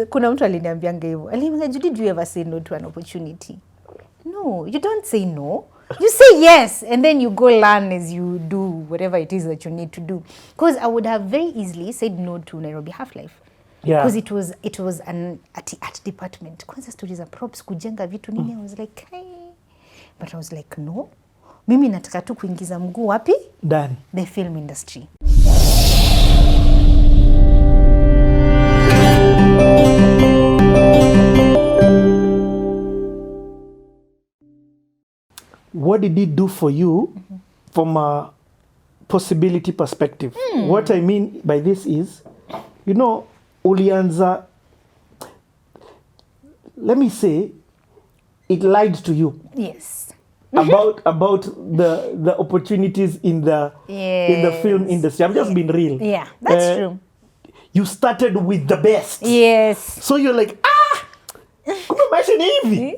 Kuna mtu aliniambianga hivyo. Aliniambia, Judy, do you ever say no to an opportunity? No, you don't say no. You say yes, and then you go learn as you do whatever it is that you need to do. Because I would have very easily said no to Nairobi Half-Life. Yeah. Because it was an art department. Kwanza stories of props, kujenga vitu nini. I was like, hey. But I was like, no. Mimi nataka tu kuingiza mguu wapi? Ndani. The film industry. What did it do for you from a possibility perspective? What I mean by this is, you know, ulianza, let me say, it lied to you. Yes. About the opportunities in the film industry. I'm just being real. Yeah, that's true. You started with the best. Yes. So you're like, kumbe maisha ni hivi.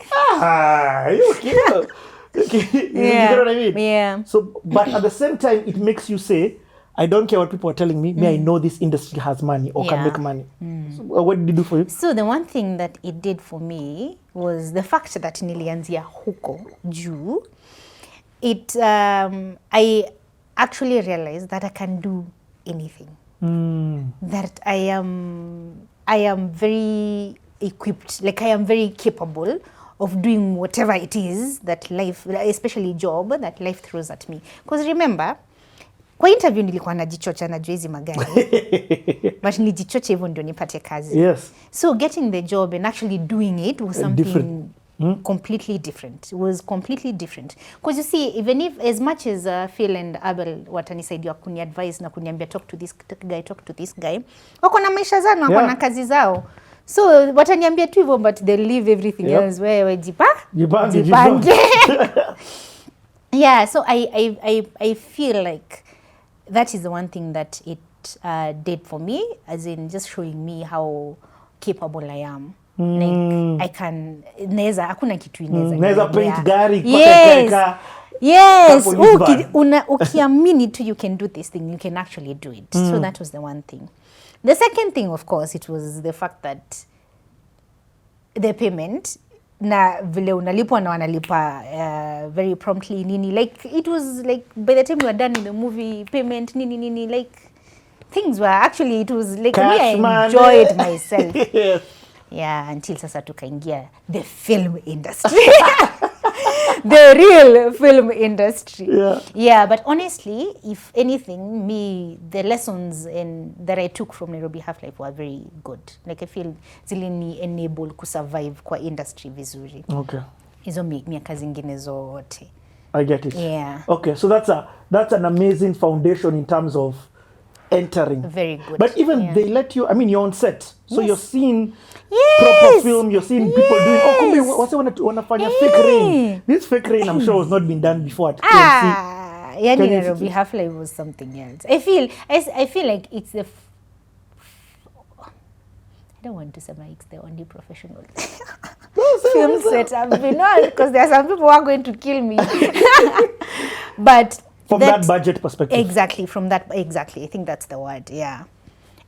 Okay. You get what I mean? Yeah. So, but at the same time, it makes you say, I don't care what people are telling me. I know this industry has money or can make money. So, what did it do for you? So the one thing that it did for me was the fact that nilianzia huko juu. I actually realized that I can do anything. That I am very equipped, like I am very capable of doing whatever it is that life, especially job, that life throws at me. Because remember, kwa interview nilikuwa najichocha na hizi magari. But nilijichocha hivyo ndio nipate kazi. Yes. So getting the job and actually doing it was something completely different. It was completely different. Because you see, even if as much as Phil and Abel watanisaidia kuni advise na kuniambia talk to this guy, wako na maisha zao, wako na kazi zao. So wataniambia tu hivyo, but they leave everything else. Wewe jipange. Yeah, so I feel like that is the one thing that it did for me, as in just showing me how capable I am. Like I can, hakuna kitu inaweza paint gari kwa yes. Ukiamini tu you can do this thing, you can actually do it. So that was the one thing. The second thing, of course, it was the fact that the payment, na vile unalipwa na wanalipa very promptly nini, like it was like by the time you were done in the movie, payment nini, like things were actually, it was like cash me, I money. enjoyed myself. Yes. Yeah, until sasa tukaingia the film industry. The real film industry. Yeah, but honestly, if anything, the lessons that I took from Nairobi Half-Life were very good. Like I feel zilini enable kusurvive kwa industry vizuri. Okay. Hizo miaka zingine zote. I get it. Yeah. Okay, so that's an amazing foundation in terms of entering. Very good. But even they let you, I mean, you're on set. So you're seeing Yes. proper film, you're seeing people doing, kumbe wanafanya fake rain. This fake rain, I'm sure, has not been done before at KMC. Yani Nairobi Half-Life was something else. I feel like it's the I don't want to say it's the only professional film set I've been on, because there are some people who are going to kill me. But from that budget perspective. Exactly, I think that's the word, yeah.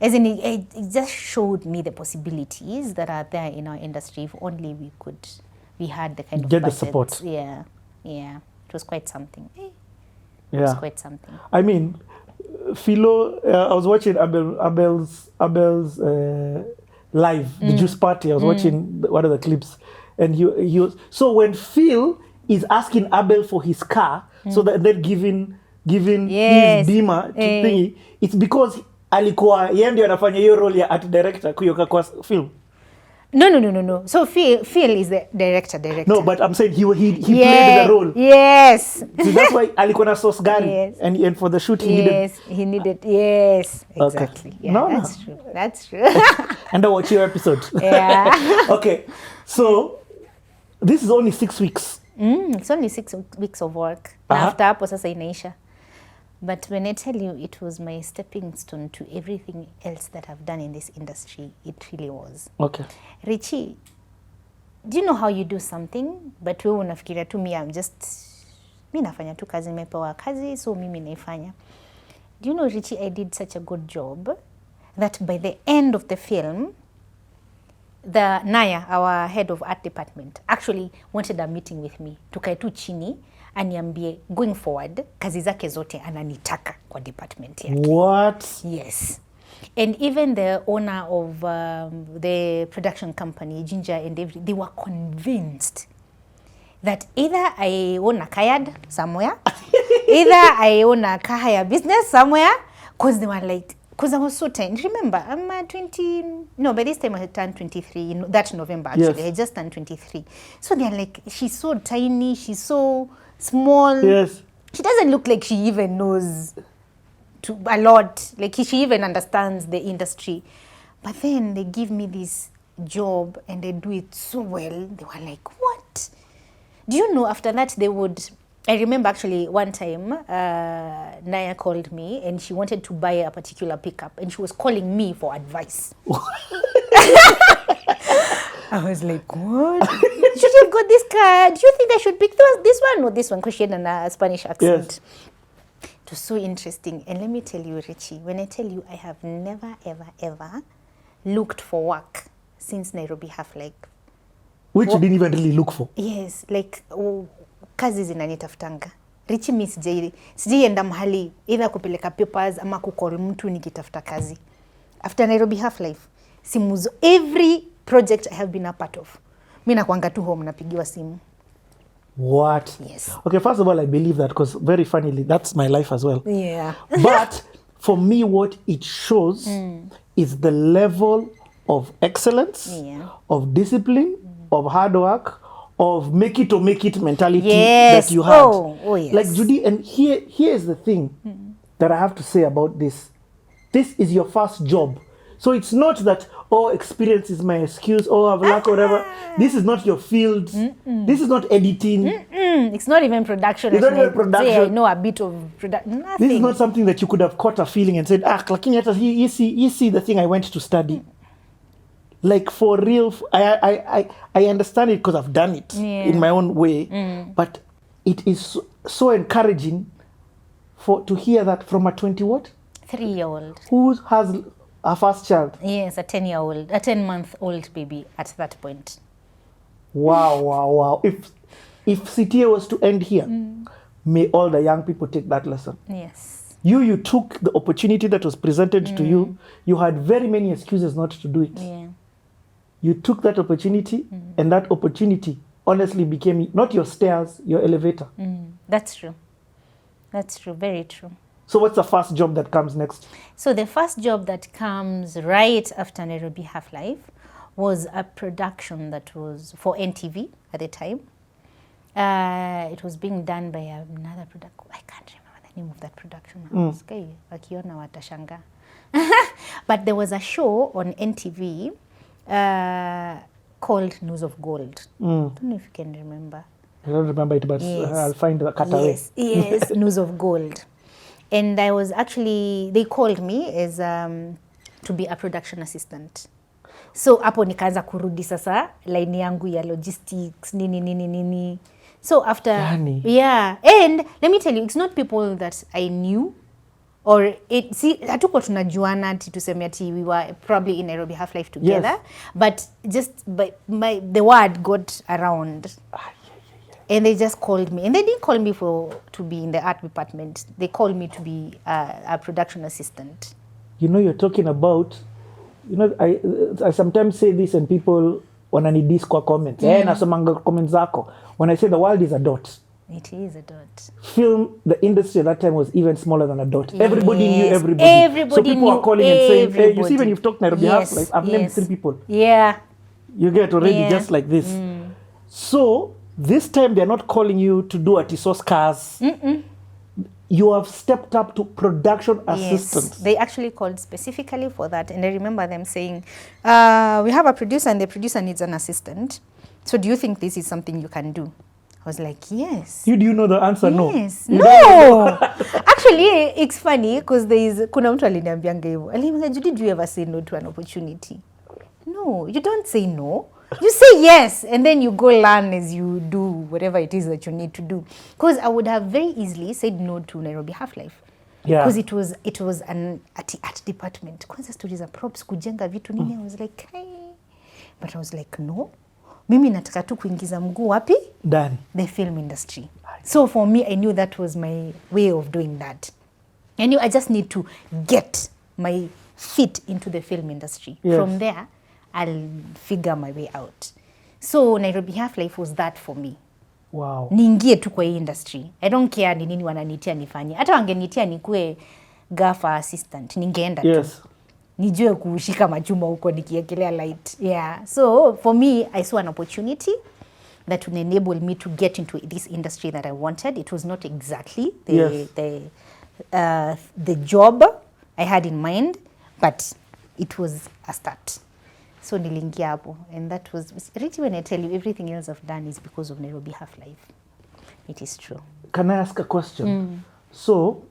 As in, it just showed me the possibilities that are there in our industry. If only we had the kind of get budgets. The support. Yeah. It was quite something. It was quite something. I mean, Philo, I was watching Abel's live, the Juice Party. I was watching one of the clips, and he was, so when Phil is asking Abel for his car, so that they're giving his Beamer to thingy, it's because alikuwa yeye ndio anafanya hiyo role ya art director kuyoka kwa film. No. So Phil is the director. No, but I'm saying he played the role. Yes. So that's why alikuwa na source gari. Yes. And for the shoot he needed. Yes, exactly. Okay. Yeah, that's true. And I watch your episode. Yeah. Okay. So this is only 6 weeks. It's only 6 weeks of work. After hapo sasa inaisha. But when I tell you it was my stepping stone to everything else that I've done in this industry, it really was. Okay. Richie, do you know how you do something, but wewe unafikiria tu mimi nafanya tu kazi, nimepewa kazi, so mimi naifanya. Do you know, Richie, I did such a good job that by the end of the film, the Naya, our head of art department, actually wanted a meeting with me. Tukae tu chini, aniambie going forward, kazi zake zote ananitaka kwa department yake. What? Yes. And even the owner of the production company, Ginger and everything, they were convinced that either I own a kayak somewhere, either I own a kahaya business somewhere, because they were like, because I was so tiny. Remember, I'm 20, no, by this time I had turned 23, that November actually, yes. I just turned 23. So they're like, she's so tiny, she's so small. Yes. She doesn't look like she even knows a lot, like she even understands the industry. But then they give me this job and they do it so well. They were like, what? Do you know, after that they would, I remember actually one time Naya called me and she wanted to buy a particular pickup and she was calling me for advice. I was like, what? Should I got this car? Do you think I should pick this one or this one? Because she had a Spanish accent. Yes. It was so interesting. And let me tell you, Richie, when I tell you I have never, ever, ever looked for work since Nairobi Half Life. Which you didn't even really look for? Yes, like kazi zinanitafutanga. Richie mi sijaienda mahali either kupeleka papers ama kukol mtu nikitafuta kazi. After Nairobi Half Life, simu every project I have been a part of. Mi nakuanga tu home napigiwa simu. What? Yes. Okay, first of all, I believe that because very funnily, that's my life as well. Yeah. But for me, what it shows is the level of excellence, of discipline, of hard work, of make it or make it mentality that you had. Oh, yes. Like Judy, and here is the thing that I have to say about this. This is your first job. So it's not that, oh, experience is my excuse, oh, I've lack whatever. This is not your field. This is not editing. It's not even production. It's not even production. Say I know a bit of production. This is not something that you could have caught a feeling and said, you see the thing I went to study. Like for real, I understand it because I've done it in my own way. But it is so encouraging to hear that from a 3-year-old who has a first child. Yes, a 10-month-old baby at that point. Wow. If CTA was to end here, may all the young people take that lesson. Yes. You took the opportunity that was presented to you. You had very many excuses not to do it. Yeah. You took that opportunity, and that opportunity honestly became not your stairs, your elevator. That's true. That's true. Very true. So what's the first job that comes next? So the first job that comes right after Nairobi Half Life was a production that was for NTV at the time. It was being done by another production. I can't remember the name of that production. Wakiona watashanga. But there was a show on NTV called News of Gold. I don't know if you can remember. I don't remember it, but I'll find the cutaway. Yes, News of Gold. And I was actually, they called me as to be a production assistant. So hapo nikaanza kurudi sasa line yangu ya logistics nini. So after and let me tell you, it's not people that I knew or hatuko tunajuana ati tuseme ati we were probably in Nairobi Half Life together, but just the word got around. And they just called me. And they didn't call me to be in the art department. They called me to be a production assistant. You're talking about, I sometimes say this and people wananidis kwa comments. Nasomanga comments zako. When I say the world is a dot. It is a dot. Film, the industry at that time was even smaller than a dot. Yes. Everybody knew everybody. So people are calling and saying, hey, you see when you've talked Nairobi Half Life, I've named 3 people. Yeah. You get already just like this. So this time they're not calling you to do Atisos cars. You have stepped up to production assistants. They actually called specifically for that. And I remember them saying, we have a producer and the producer needs an assistant. So do you think this is something you can do? I was like, yes. Do you know the answer? Yes. No. Actually, it's funny because kuna mtu aliniambianga hivyo. Aliniambia, Judy, do you ever say no to an opportunity? No, you don't say no. You say yes, and then you go learn as you do whatever it is that you need to do. Because I would have very easily said no to Nairobi Half Life. Because it was an art department. Kwanza stories of props, kujenga vitu nini. I was like, hey. But I was like, no, mimi nataka tu kuingiza mguu wapi? Ndani. The film industry. So for me, I knew that was my way of doing that. I knew I just need to get my feet into the film industry. Yes. From there, I'll figure my way out. So Nairobi Half Life was that for me. Wow. Niingie tu kwa hii industry. I don't care ni nini wananitia nifanye. Hata wangenitia nikue gaffer assistant, ningeenda tu. Yes. Nijue kushika machuma huko nikiekelea light. Yeah. So for me, I saw an opportunity that would enable me to get into this industry that I wanted. It was not exactly the job I had in mind, but it was a start. So nilingia hapo, and that was really, when I tell you everything else I've done is because of Nairobi Half Life. It is true. Can I ask a question? So,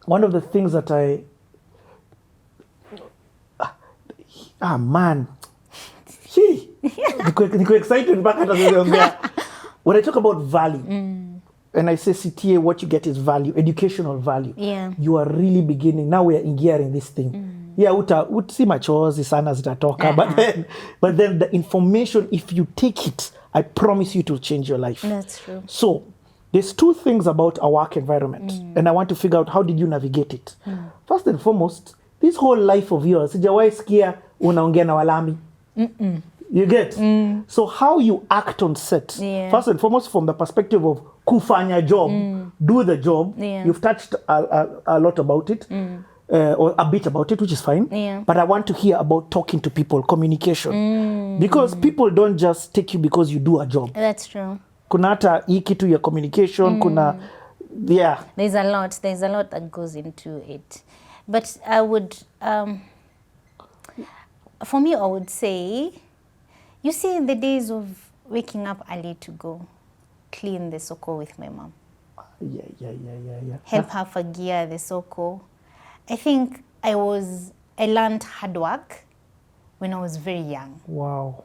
one of the things that man. Niko excited back at when I talk about value, and I say CTA, what you get is value, educational value. Yeah. You are really beginning. Now we are in this thing. Yeah, uti machozi sana zitatoka, but then the information, if you take it, I promise you to change your life. That's true. So, there's two things about our work environment, and I want to figure out how did you navigate it. First and foremost, this whole life of yours, sijawahi sikia unaongea na walami. You get? So how you act on set, first and foremost from the perspective of kufanya job, do the job. You've touched a lot about it, or a bit about it, which is fine. But I want to hear about talking to people, communication. Because people don't just take you because you do a job. That's true. Kuna hata hii kitu ya communication, kuna, There's a lot that goes into it. But I would, for me, I would say, you see, in the days of waking up early to go clean the soko with my mom. Yeah. Help her fagia the soko. I think I learned hard work when I was very young. Wow.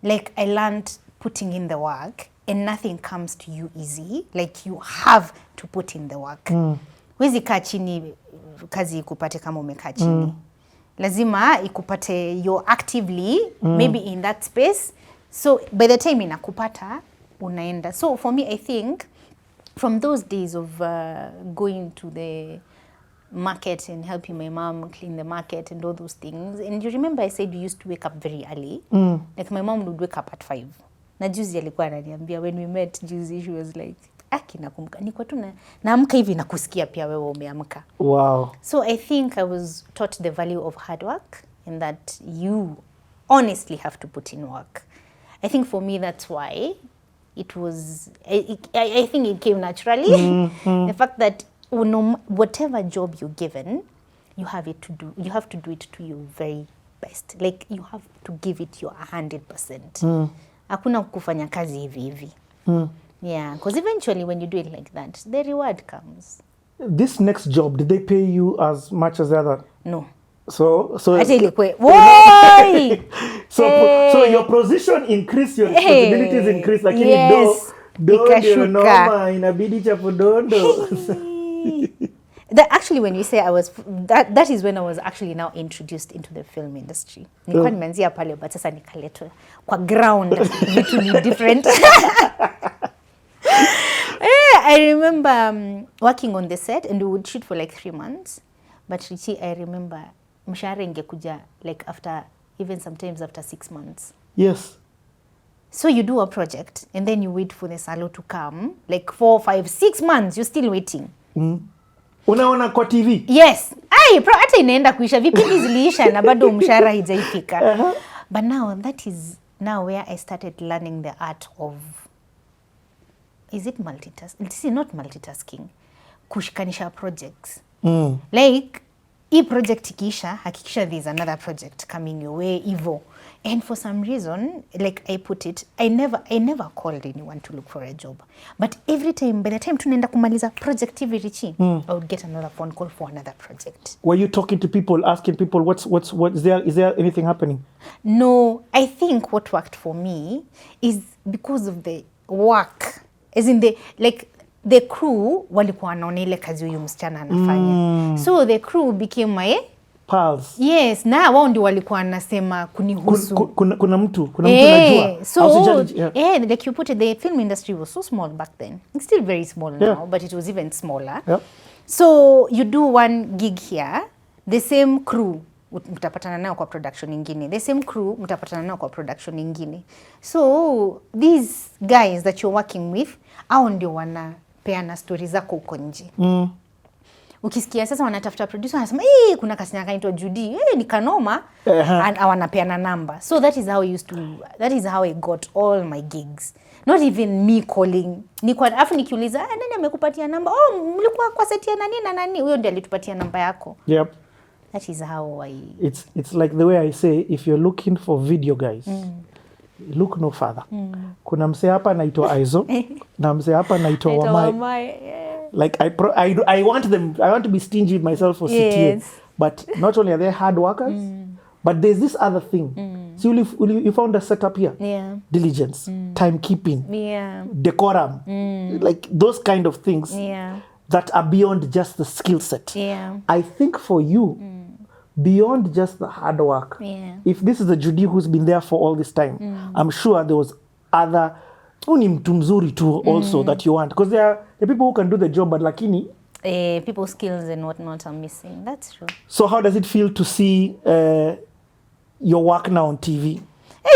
Like, I learned putting in the work, and nothing comes to you easy. Like, you have to put in the work. Wezi kaa chini kazi ikupate kama umekaa chini. Lazima ikupate, you're actively maybe in that space. So by the time inakupata unaenda. So for me, I think from those days of going to the market and helping my mom clean the market and all those things. And you remember I said you used to wake up very early. Like my mom would wake up at 5. Na juzi alikuwa ananiambia, when we met juzi, she was like, nakumbuka niko tu naamka hivi na kusikia pia wewe umeamka. Wow. So I think I was taught the value of hard work, and that you honestly have to put in work. I think for me that's why it was, I think it came naturally. The fact that whatever job you're given, you have to do it to your very best. Like, you have to give it your 100%. Hakuna kufanya kazi hivi. Yeah, because eventually when you do it like that, the reward comes. This next job, did they pay you as much as the other? No. So your position increased, your responsibilities increased, lakini yes, do noma inabidi chapodondo. Actually, when you say that is when I was actually now introduced into the film industry. Nilikuwa nimeanzia pale, but sasa nikaletwa kwa ground, vitu ni different. I remember working on the set, and we would shoot for like 3 months. But Richie, I remember mshahara ingekuja like sometimes after 6 months. Yes. So you do a project, and then you wait for the salo to come, like 4, 5, 6 months, you're still waiting. Unaona kwa TV? Yes. Hata inaenda kuisha, vipindi ziliisha na bado mshahara haijaifika. But now, that is now where I started learning the art of, is it multitasking? This is not multitasking. Kushikanisha projects. Like, hii project ikiisha, hakikisha there's another project coming your way, Evo. And for some reason, like I put it, I never called anyone to look for a job. But every time, by the time tunaenda kumaliza project hivi Richie, I would get another phone call for another project. Were you talking to people, asking people what is there anything happening? No, I think what worked for me is because of the work. As in the crew walikuwa wanaona ile kazi huyu msichana anafanya. So the crew became pals. Yes, na wao ndio walikuwa wanasema kunihusu. Kuna mtu najua. So like you put it, the film industry was so small back then. It's still very small now, but it was even smaller. Yeah. So you do one gig here, the same crew mtapatana nao kwa production nyingine, the same crew mtapatana nao kwa production nyingine. So these guys that you're working with, hao ndio wanapeana stories zako huko nje. Ukisikia sasa wanatafuta producer wanasema kuna kasina kanaitwa Judy, ni kanoma, and wanapeana number. So that is how I got all my gigs. Not even me calling. Afu nikiuliza nani amekupatia namba? Mlikuwa kwa set ya nani na nani? Huyo ndiye alitupatia namba yako. Yep. That is how it's like the way I say, if you're looking for video guys, look no further. Kuna mse hapa anaitwa Aizo na mse hapa anaitwa Wamai. Like I want to be stingy with myself for CTA, but not only are they hard workers, but there's this other thing. So you found a setup here. Diligence, timekeeping, decorum, like those kind of things that are beyond just the skill set. I think for you, beyond just the hard work, if this is a Judy who's been there for all this time, I'm sure there was other ni mtu mzuri too also that you want, because there are the people who can do the job, but lakini people's skills and whatnot are missing. That's true. So how does it feel to see your work now on TV?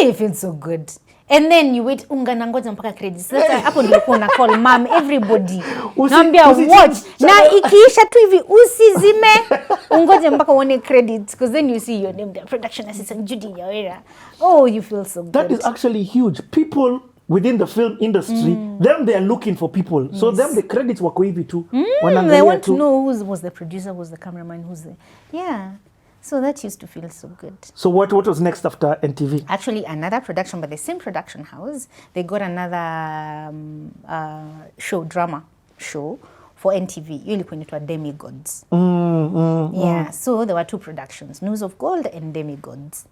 It feels so good. And then you wait, unganangoja mpaka credits. Sasa hapo ndio kuna call mom everybody. Naambia watch. Na ikiisha tu hivi usizime. Ungoje mpaka uone credits, because then you see your name, the production assistant Judy Nyawira. Oh, you feel so good. That is actually huge. People within the film industry, them they are looking for people. So them the credits wako hivi tu. They want to know who was the producer, who's the cameraman, who's the So that used to feel so good. So what was next after NTV? Actually, another production, but the same production house. They got another drama show for NTV. Ilikuwa inaitwa Demigods. So there were two productions, News of Gold and Demigods.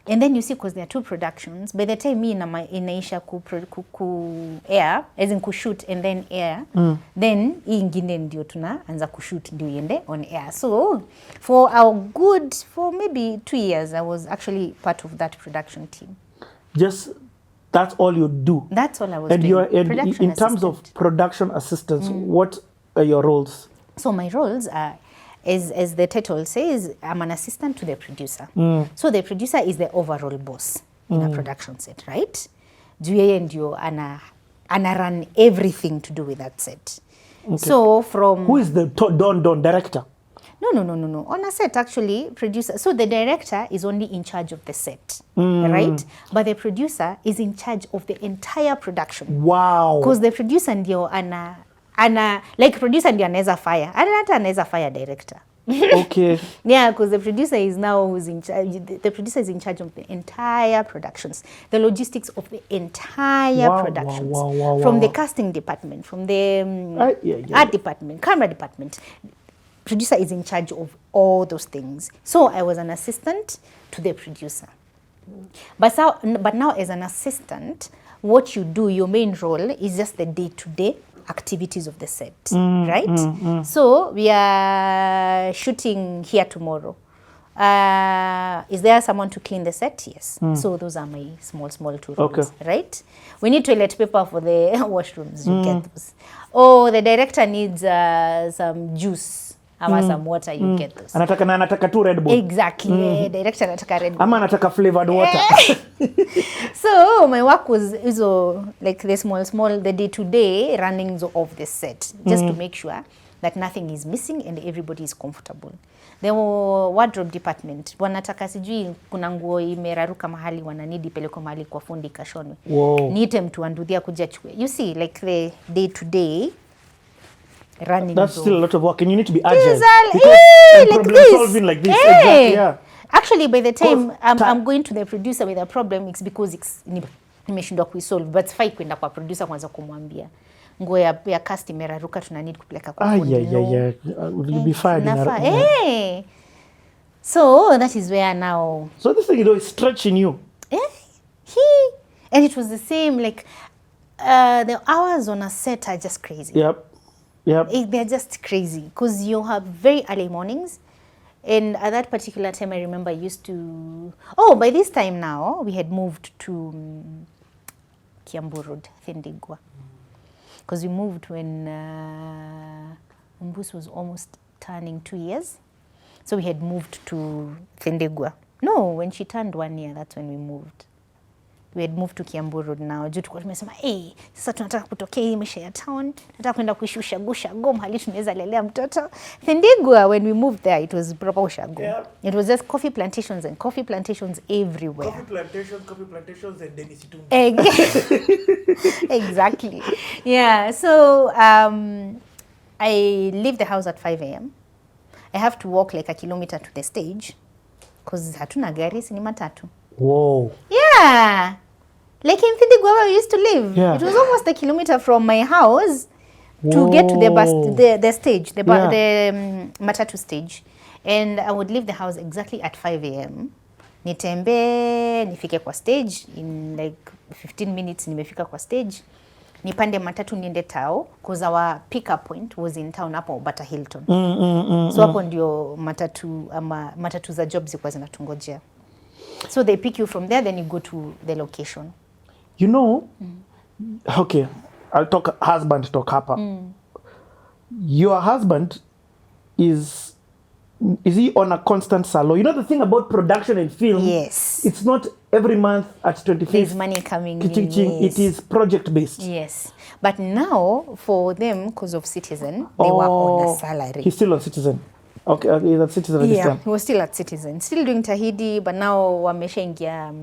And then you see, because there are two productions, by the time me inaisha ku air, as in kushoot and then air, then hii ingine ndio tunaanza kushoot ndio iende on air. So for maybe 2 years, I was actually part of that production team. Just that's all you do? That's all I was doing. And in terms of production assistants, what are your roles? So my roles are, as the title says, I'm an assistant to the producer. So the producer is the overall boss in a production set, right? Yeye ndio ana run everything to do with that set. Okay. So from... Who is the Don director? No. On a set, actually, producer... So the director is only in charge of the set, right? But the producer is in charge of the entire production. Wow. Because the producer ndio like producer ndio anaweza fire. Hata anaweza fire director. Okay. Because the producer is now who's in charge. The producer is in charge of the entire productions, the logistics of the entire productions, from the casting department, from the art department, camera department. Producer is in charge of all those things. So I was an assistant to the producer. But now as an assistant, what you do, your main role is just the day-to-day activities of the set, right? So we are shooting here tomorrow. Is there someone to clean the set? Yes. So those are my small two rooms, right? We need toilet paper for the washrooms. You get those. Oh, the director needs some juice. Ama some water, you get those. Anataka tu Red Bull. Exactly. Director anataka Red Bull. Ama anataka flavored water. So my work was like the small, the day-to-day runnings of the set, just to make sure that nothing is missing and everybody is comfortable. The wardrobe department, wanataka sijui kuna nguo imeraruka mahali wananidi peleko mahali kwa fundi kashonwe. Niite mtu andudhia kuja chukue. You see, like the day-to-day running. That's still a lot of work, and you need to be agile. Like problem this. Solving like this. Exactly, yeah. Actually, by the time I'm going to the producer with a problem, it's because nimeshindwa kuisolve, but sifai kwenda kwa producer kwanza kumwambia nguo ya cast imeraruka, tuna need kupeleka kwa fundi. You'll be fine. So that is where now. So this thing is stretching you. And it was the same, like the hours on a set are just crazy. Yep. They're just crazy because you have very early mornings And at that particular time, I remember I used to... Oh, by this time now, we had moved to Kiambu Road, Thindigwa. Because we moved when Mbus was almost turning 2 years. So we had moved to Thindigwa. No, when she turned 1 year, that's when we moved. We had moved to Kiambu Road now. Juu tulikuwa tumesema, sasa tunataka kutokea hii maisha ya town. Tunataka kwenda kuishi ushago mahali tunaweza lelea mtoto. Thindigwa, when we moved there, it was proper ushago. Yeah. It was just coffee plantations and coffee plantations everywhere. Coffee plantations and Dennis Itumbi. Exactly. Yeah, so I leave the house at 5 a.m. I have to walk like a kilometer to the stage because hatuna gari, si ni matatu. Whoa. Yeah. Like in Thindigwa where we used to live. Yeah. It was almost a kilometer from my house to get to the bus, the stage, the matatu stage. And I would leave the house exactly at 5 a.m. Nitembe, nifike kwa stage. In like 15 minutes nimefika kwa stage. Nipande matatu niende tao because our pick-up point was in town hapo Bata Hilton. So hapo ndio matatu za jobs zilikuwa zinatungojea. So they pick you from there, then you go to the location. You know, okay, I'll talk husband talk hapa. Your husband is he on a constant salary? You know the thing about production and film? Yes. It's not every month at 25th. There's money coming in. Yes. It is project based. Yes. But now, for them, because of Citizen, they were on a salary. He's still on Citizen. Okay, he's at Citizen at this time. He was still at Citizen. Still doing Tahidi, but now wameshaingia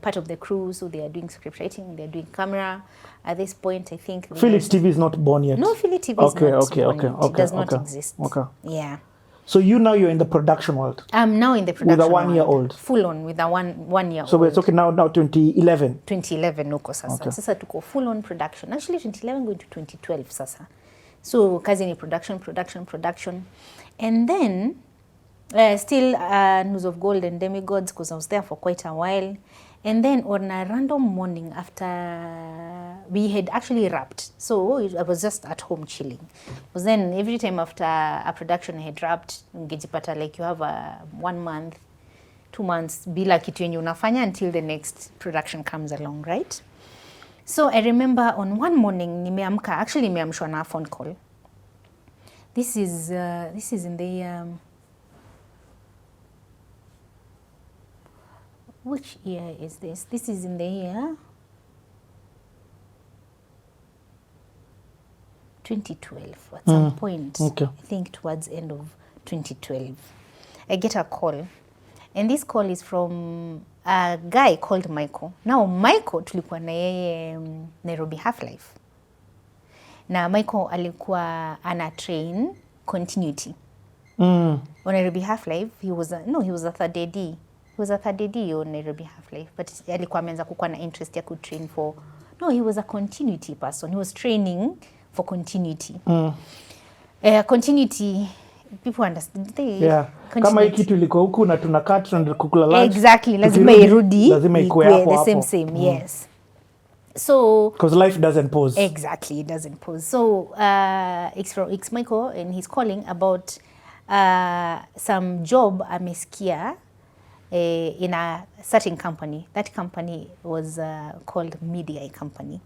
part of the crew, so they are doing script writing, they are doing camera. At this point, I think... Philips TV is not born yet? No, Philips TV is not born yet. It does not exist. Okay. Yeah. So you're in the production world? I'm now in the production world. With a 1-year-old? Full on, with a one-year-old. So we're talking now 2011? 2011, nuko sasa. Okay. Sasa tuko full on production. Actually, 2011 going to 2012 sasa. So kazi ni production. And then, still News of Gold and Demigods, because I was there for quite a while. And then on a random morning after we had actually wrapped, so I was just at home chilling. Because then every time after a production I had wrapped, ungejipata like you have 1 month, 2 months, bila kitu yenye unafanya until the next production comes along, right? So I remember on one morning, nimeamshwa na a phone call. This is in the which year is this? This is in the year 2012 at some point. Okay. I think towards end of 2012. I get a call. And this call is from a guy called Michael. Now Michael tulikuwa na yeye Nairobi Half-Life. Na Michael alikuwa ana train continuity. On Nairobi Half-Life, he was a third AD. He was a third AD on Nairobi Half-Life, but alikuwa ameanza kukuwa na interest ya kutrain for... No, he was a continuity person. He was training for continuity. Continuity, people understand. Yeah. Kama hii kitu ilikuwa huku na tunakaa tunakula lunch. Exactly, lazima irudi. Lazima ikuwe hapo. The same, yes. So... Because life doesn't pause. Exactly, it doesn't pause. So, it's Michael, and he's calling about some job amesikia in a certain company. That company was called Media Company.